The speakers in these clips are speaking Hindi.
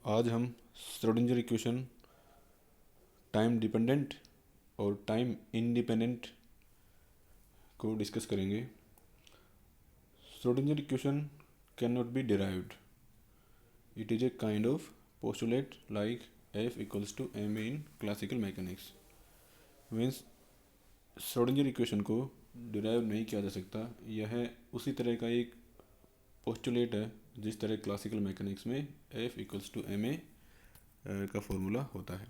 आज हम श्रोडिंगर इक्वेशन टाइम डिपेंडेंट और टाइम इंडिपेंडेंट को डिस्कस करेंगे। Schrodinger equation can not be derived, it is a kind of postulate like F equals to ma in classical mechanics. Means Schrodinger equation को डिराइव नहीं किया जा सकता। यह उसी तरह का एक पोस्टुलेट है जिस तरह क्लासिकल मैकेनिक्स में F इक्वल्स टू ma का फॉर्मूला होता है।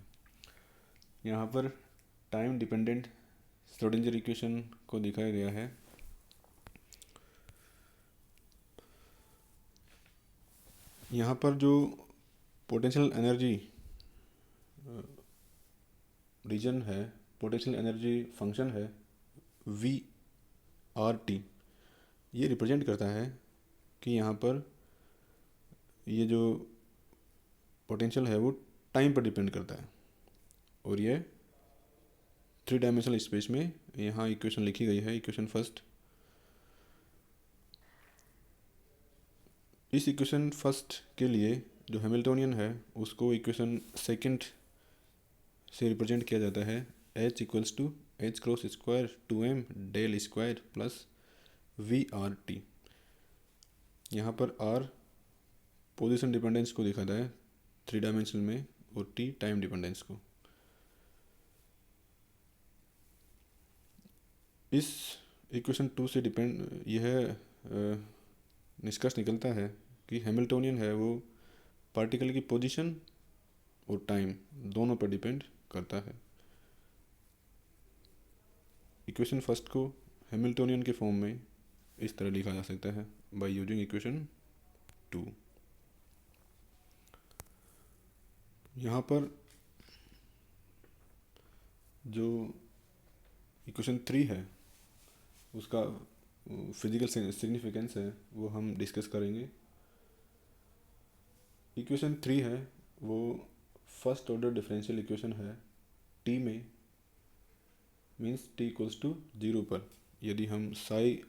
यहाँ पर टाइम डिपेंडेंट श्रोडिंगर इक्वेशन को दिखाया गया है। यहाँ पर जो पोटेंशियल एनर्जी रीजन है, पोटेंशियल एनर्जी फंक्शन है VRT, ये रिप्रेजेंट करता है कि यहाँ पर ये जो पोटेंशियल है वो टाइम पर डिपेंड करता है। और ये 3 डायमेंशनल स्पेस में यहाँ इक्वेशन लिखी गई है। इक्वेशन फर्स्ट, इस इक्वेशन फर्स्ट के लिए जो हैमिल्टोनियन है उसको इक्वेशन सेकंड से रिप्रेजेंट किया जाता है H equals to H cross square 2m del square plus VRT। यहाँ पर R पोजीशन डिपेंडेंस को दिखाता है 3 डायमेंशन में और T टाइम डिपेंडेंस को। इस इक्वेशन 2 से यह निष्कर्ष निकलता है कि हैमिल्टोनियन है वो पार्टिकल की पोजीशन और टाइम दोनों पर डिपेंड करता है। इक्वेशन फर्स्ट को हैमिल्टोनियन के फॉर्म में इस तरह लिखा जा सकता है बाय यूजिंग इक्वेशन 2। यहाँ पर जो इक्वेशन 3 है उसका फिजिकल सिग्निफिकेंस है वो हम डिस्कस करेंगे। इक्वेशन 3 है वो फर्स्ट ऑर्डर डिफरेंशियल इक्वेशन है टी में, मीन्स टी इक्वल्स टू 0 पर यदि हम साई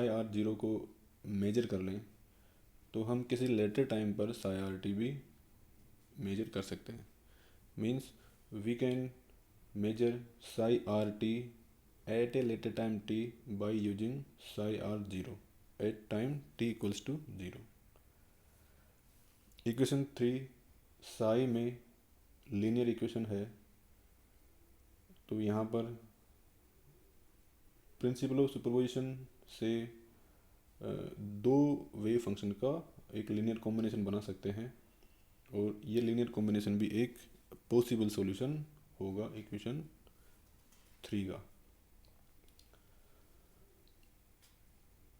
आर जीरो को मेजर कर लें तो हम किसी लेटर टाइम पर साई आर टी भी मेजर कर सकते हैं। Means we can measure psi are T at a later time t by using psi r0 at time t equals to 0। Equation 3 psi में लीनियर इक्वेशन है, तो यहाँ पर प्रिंसिपल ऑफ सुपरपोजिशन से दो वेव फंक्शन का एक लीनियर कॉम्बिनेशन बना सकते हैं और ये लीनियर कॉम्बिनेशन भी एक पॉसिबल सॉल्यूशन होगा इक्वेशन 3 का।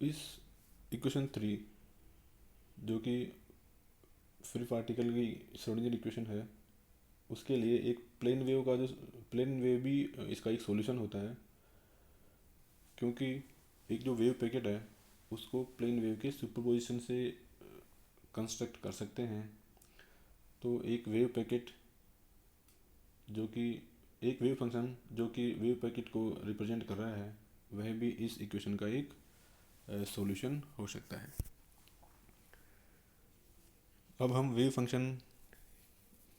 इस इक्वेशन 3 जो कि फ्री पार्टिकल की श्रोडिंगर इक्वेशन है उसके लिए एक प्लेन वेव भी इसका एक सॉल्यूशन होता है, क्योंकि एक जो वेव पैकेट है उसको प्लेन वेव के सुपरपोजिशन से कंस्ट्रक्ट कर सकते हैं। तो एक वेव पैकेट जो कि एक वेव फंक्शन जो कि वेव पैकेट को रिप्रेजेंट कर रहा है वह भी इस इक्वेशन का एक सॉल्यूशन हो सकता है। अब हम वेव फंक्शन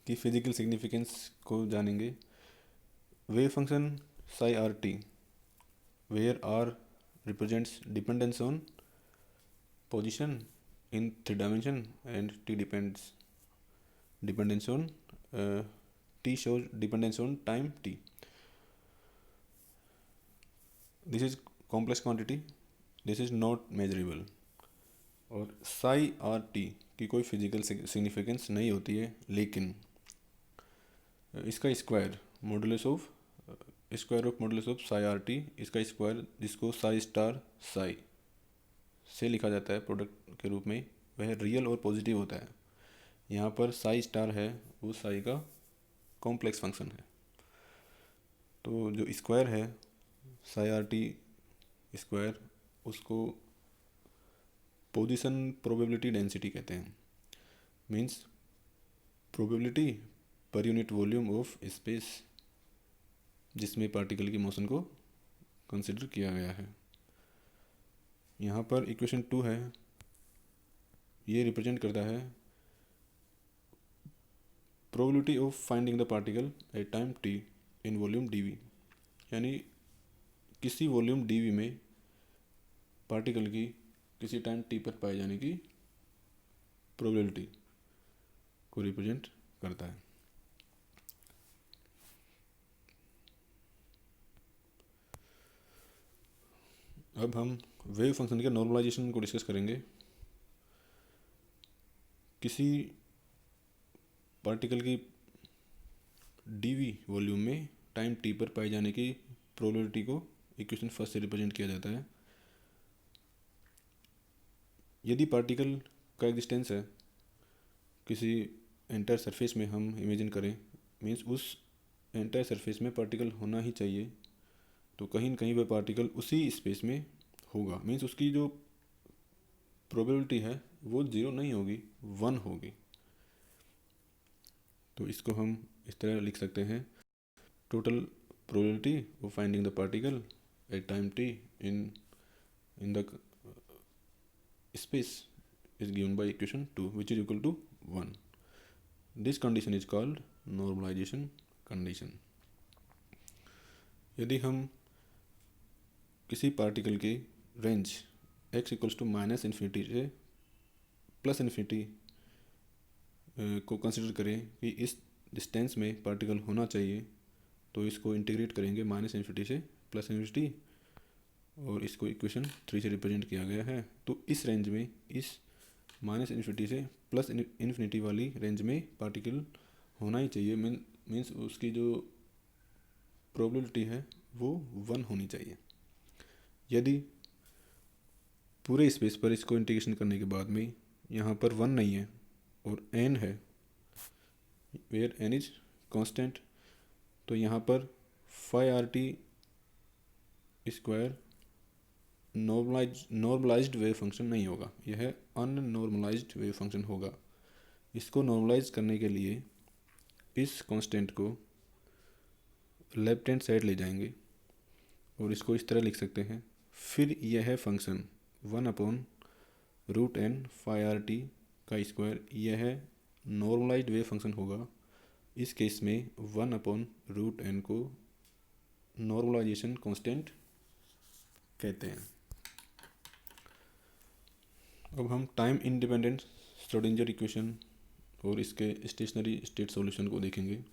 की फिजिकल सिग्निफिकेंस को जानेंगे। Wave function psi are T where R represents dependence on position in 3 dimension and T dependence on T shows dependence on time T. This is complex quantity, this is not measurable. और साई आर टी की कोई फिजिकल सिग्निफिकेंस नहीं होती है, लेकिन इसका square modulus of psi R T, इसका स्क्वायर जिसको साई स्टार साई से लिखा जाता है प्रोडक्ट के रूप में, वह रियल और पॉजिटिव होता है। यहाँ पर साई स्टार है वो साई का कॉम्प्लेक्स फंक्शन है। तो जो स्क्वायर है साई आर टी स्क्वायर उसको पोजीशन प्रोबेबिलिटी डेंसिटी कहते हैं। Means probability per unit volume of space जिसमें पार्टिकल की मोशन को कंसिडर किया गया है। यहाँ पर इक्वेशन 2 है, ये रिप्रेजेंट करता है probability of finding the particle at time T in volume D V, यानी किसी वॉल्यूम डी वी में पार्टिकल की किसी टाइम टी पर पाए जाने की प्रोबेबिलिटी को रिप्रेजेंट करता है। अब हम वेव फंक्शन के नॉर्मलाइजेशन को डिस्कस करेंगे। किसी पार्टिकल की डीवी वॉल्यूम में टाइम टी पर पाए जाने की प्रोबेबिलिटी को इक्वेशन फर्स्ट से रिप्रेजेंट किया जाता है। यदि पार्टिकल का एग्जिस्टेंस है किसी एंटायर सरफेस में, हम इमेजिन करें, मीन्स उस एंटायर सरफेस में पार्टिकल होना ही चाहिए, तो कहीं न कहीं वह पार्टिकल उसी स्पेस में होगा। मीन्स उसकी जो प्रोबेबिलिटी है वो 0 नहीं होगी, 1 होगी। तो इसको हम इस तरह लिख सकते हैं, total probability of finding the particle at time T in the space is given by equation 2 which is equal to 1. This condition is called normalization condition. यदि हम किसी पार्टिकल की range x equals to minus infinity से प्लस इन्फिनिटी को कंसिडर करें कि इस डिस्टेंस में पार्टिकल होना चाहिए, तो इसको इंटीग्रेट करेंगे माइनस इन्फिनिटी से प्लस इन्फिनिटी, और इसको इक्वेशन 3 से रिप्रेजेंट किया गया है। तो इस रेंज में, इस माइनस इन्फिनिटी से प्लस इन्फिनिटी वाली रेंज में पार्टिकल होना ही चाहिए। मीन्स उसकी जो प्रोबेबिलिटी है वो 1 होनी चाहिए। यदि पूरे स्पेस पर इसको इंटीग्रेशन करने के बाद में यहाँ पर 1 नहीं है और n है, वेयर n इज कांस्टेंट, तो यहाँ पर phi R T square normalised wave function नहीं होगा, यह अननॉर्मलाइज्ड वेव फंक्शन होगा। इसको नॉर्मलाइज करने के लिए इस कांस्टेंट को लेफ्ट हैंड साइड ले जाएंगे और इसको इस तरह लिख सकते हैं, फिर यह function 1/√n phi R T का स्क्वायर, यह नॉर्मलाइज्ड वेव फंक्शन होगा। इस केस में 1/√n को नॉर्मलाइजेशन कांस्टेंट कहते हैं। अब हम टाइम इंडिपेंडेंट श्रोडिंगर इक्वेशन और इसके स्टेशनरी स्टेट सॉल्यूशन को देखेंगे।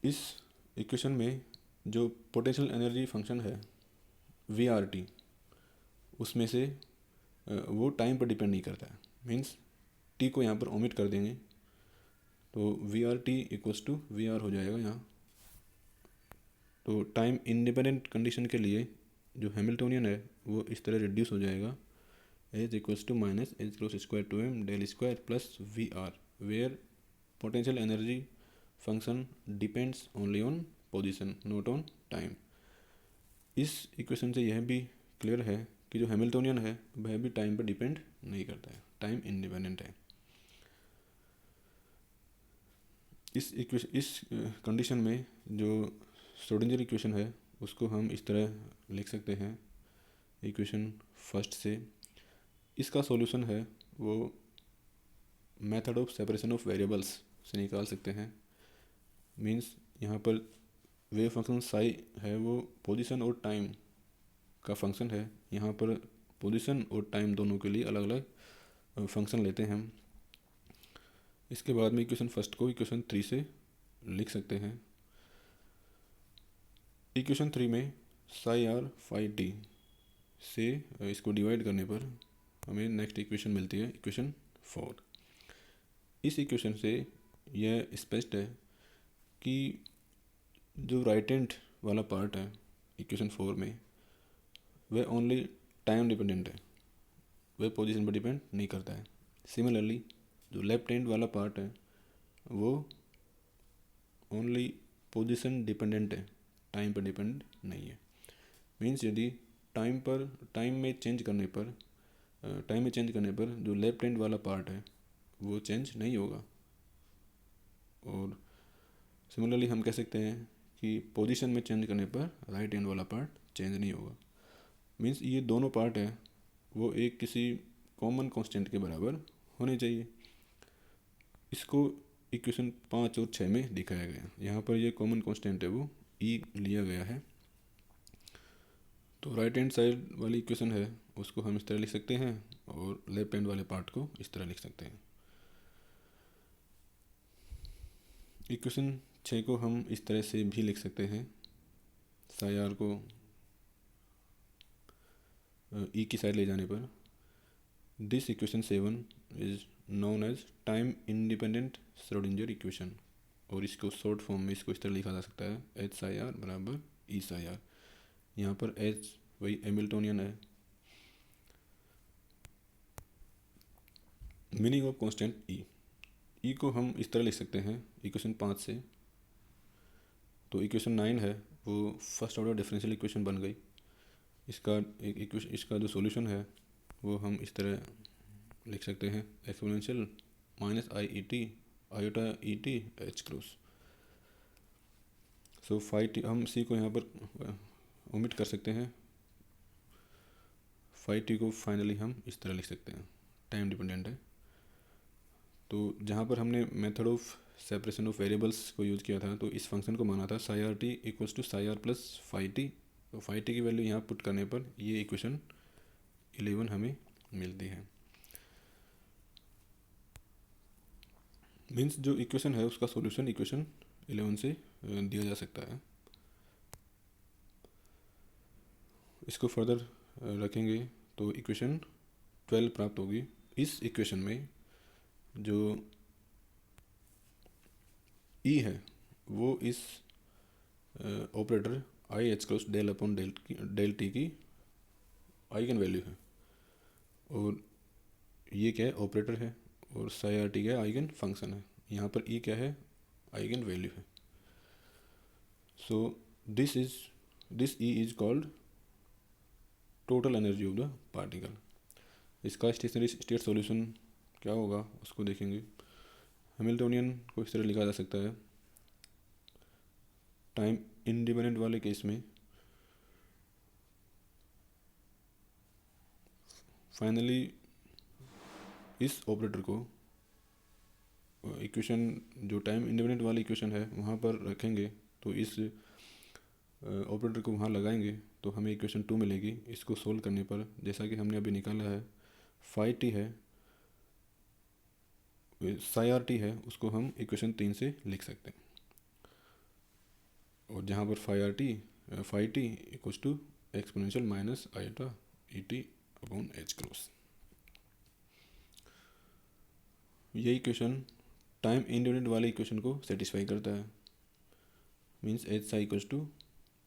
इस इक्वेशन में जो पोटेंशियल एनर्जी फंक्शन है VRT, उसमें से वो टाइम पर डिपेंड नहीं करता है। मीन्स टी को यहाँ पर ओमिट कर देंगे तो VRT इक्वल्स टू VR हो जाएगा यहाँ। तो टाइम इंडिपेंडेंट कंडीशन के लिए जो हैमिल्टोनियन है वो इस तरह रिड्यूस हो जाएगा, H equals to minus H cross square two m del square plus VR, where potential energy function depends only on position not on time. इस इक्वेशन से यह भी क्लियर है कि जो हैमिल्टोनियन है वह भी टाइम पर डिपेंड नहीं करता है, टाइम इंडिपेंडेंट है। इस कंडीशन में जो श्रोडिंगर इक्वेशन है उसको हम इस तरह लिख सकते हैं इक्वेशन फर्स्ट से। इसका सॉल्यूशन है वो method of separation of variables से निकाल सकते हैं। मीन्स यहाँ पर वेव फंक्शन साई है वो पोजीशन और टाइम का फंक्शन है। यहाँ पर पोजीशन और टाइम दोनों के लिए अलग अलग फंक्शन लेते हैं हम। इसके बाद में इक्वेशन फर्स्ट को इक्वेशन 3 से लिख सकते हैं। इक्वेशन 3 में साई आर फाई टी से इसको डिवाइड करने पर हमें नेक्स्ट इक्वेशन मिलती है, इक्वेशन 4। इस इक्वेशन से यह स्पष्ट है कि जो राइट हैंड वाला पार्ट है इक्वेशन 4 में वह ओनली टाइम डिपेंडेंट है, वह पोजीशन पर डिपेंड नहीं करता है। सिमिलरली जो लेफ्ट हैंड वाला पार्ट है वो ओनली पोजीशन डिपेंडेंट है, टाइम पर डिपेंड नहीं है। मीन्स यदि टाइम में चेंज करने पर जो लेफ्ट हैंड वाला पार्ट है वो चेंज नहीं होगा। और सिमिलरली हम कह सकते हैं कि पोजीशन में चेंज करने पर राइट हैंड वाला पार्ट चेंज नहीं होगा। मीन्स ये दोनों पार्ट हैं वो एक किसी कॉमन कांस्टेंट के बराबर होने चाहिए। इसको इक्वेशन 5 और 6 में दिखाया गया। यहाँ पर ये कॉमन कांस्टेंट है वो ई लिया गया है। तो राइट हैंड साइड वाली इक्वेशन है उसको हम इस तरह लिख सकते हैं और लेफ्ट हैंड वाले पार्ट को इस तरह लिख सकते हैं। इक्वेशन 6 को हम इस तरह से भी लिख सकते हैं, साई आर को ई की साइड ले जाने पर। This equation 7 is known as time independent Schrodinger equation, और इसको शॉर्ट फॉर्म में इसको इस तरह लिखा जा सकता है एच साई आर बराबर ई साई आर। यहाँ पर एच वही हैमिल्टोनियन है। मीनिंग ऑफ कांस्टेंट ई को हम इस तरह लिख सकते हैं इक्वेशन 5 से। तो इक्वेशन 9 है वो फर्स्ट ऑर्डर डिफरेंशियल इक्वेशन बन गई। इसका जो सॉल्यूशन है वो हम इस तरह लिख सकते हैं exponential minus I E T iota E T H cross. So five T हम सी को यहाँ पर ओमिट कर सकते हैं। 5t को फाइनली हम इस तरह लिख सकते हैं, टाइम डिपेंडेंट है। तो जहाँ पर हमने method of separation of variables को यूज़ किया था तो इस फंक्शन को माना था psi are t equals to psi r plus 5t। तो 5t की वैल्यू यहाँ पुट करने पर ये इक्वेशन 11 हमें मिलती है। मीन्स जो इक्वेशन है उसका सॉल्यूशन इक्वेशन 11 से दिया जा सकता है। इसको फर्दर रखेंगे तो इक्वेशन 12 प्राप्त होगी। इस इक्वेशन में जो ई है वो इस operator i h cross del upon del t की आइगन वैल्यू है, और ये क्या है ऑपरेटर है, और साई आर टी क्या है आइगन फंक्शन है। यहाँ पर ई क्या है आइगन वैल्यू है। So this E is called total energy of the particle. इसका स्टेशनरी स्टेट सॉल्यूशन क्या होगा उसको देखेंगे। हैमिल्टोनियन को इस तरह लिखा जा सकता है टाइम इंडिपेंडेंट वाले केस में फाइनली इस ऑपरेटर को इक्वेशन जो टाइम इंडिपेंडेंट वाली इक्वेशन है वहाँ पर रखेंगे, तो इस ऑपरेटर को वहाँ लगाएंगे तो हमें इक्वेशन 2 मिलेगी। इसको सोल्व करने पर जैसा कि हमने अभी निकाला है 5t है साई आर टी है उसको हम इक्वेशन 3 से लिख सकते हैं, और जहाँ पर 5t equals to exponential minus iota E T upon H cross. ये इक्वेशन टाइम इंडिपेंडेंट वाले इक्वेशन को सेटिस्फाई करता है। Means H psi equals to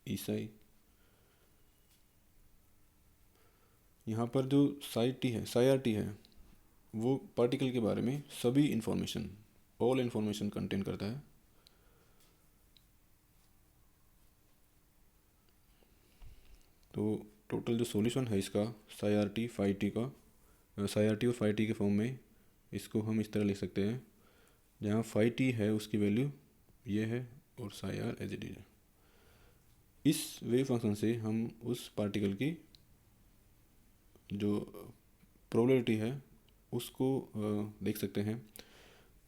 E psi. यहाँ पर जो साई आर टी है वो पार्टिकल के बारे में सभी इंफॉर्मेशन ऑल इंफॉर्मेशन कंटेन करता है। तो टोटल जो सॉल्यूशन है इसका साई आर टी 5t का साई आर टी और 5t के फॉर्म में इसको हम इस तरह लिख सकते हैं, जहाँ 5t है उसकी वैल्यू ये है और psi r as it is है। इस वेव फंक्शन से हम उस पार्टिकल की जो प्रोबेबिलिटी है उसको देख सकते हैं।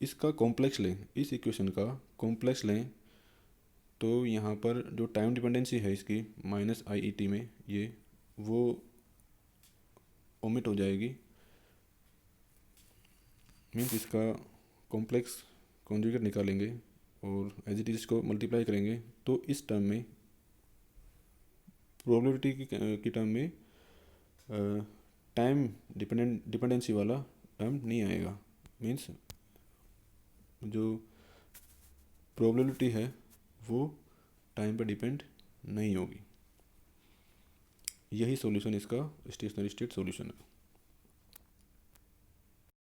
इसका कॉम्प्लेक्स लें, इस इक्वेशन का कॉम्प्लेक्स लें तो यहाँ पर जो टाइम डिपेंडेंसी है इसकी माइनस आई ई टी में ये वो ओमिट हो जाएगी। मीन्स इसका कॉम्प्लेक्स कॉन्जुगेट निकालेंगे और एज इट इज को मल्टीप्लाई करेंगे तो इस टर्म में प्रोबेबिलिटी की टर्म में टाइम डिपेंडेंसी वाला टर्म नहीं आएगा। मीन्स जो प्रोबेबिलिटी है वो टाइम पर डिपेंड नहीं होगी। यही सॉल्यूशन इसका स्टेशनरी स्टेट सॉल्यूशन है।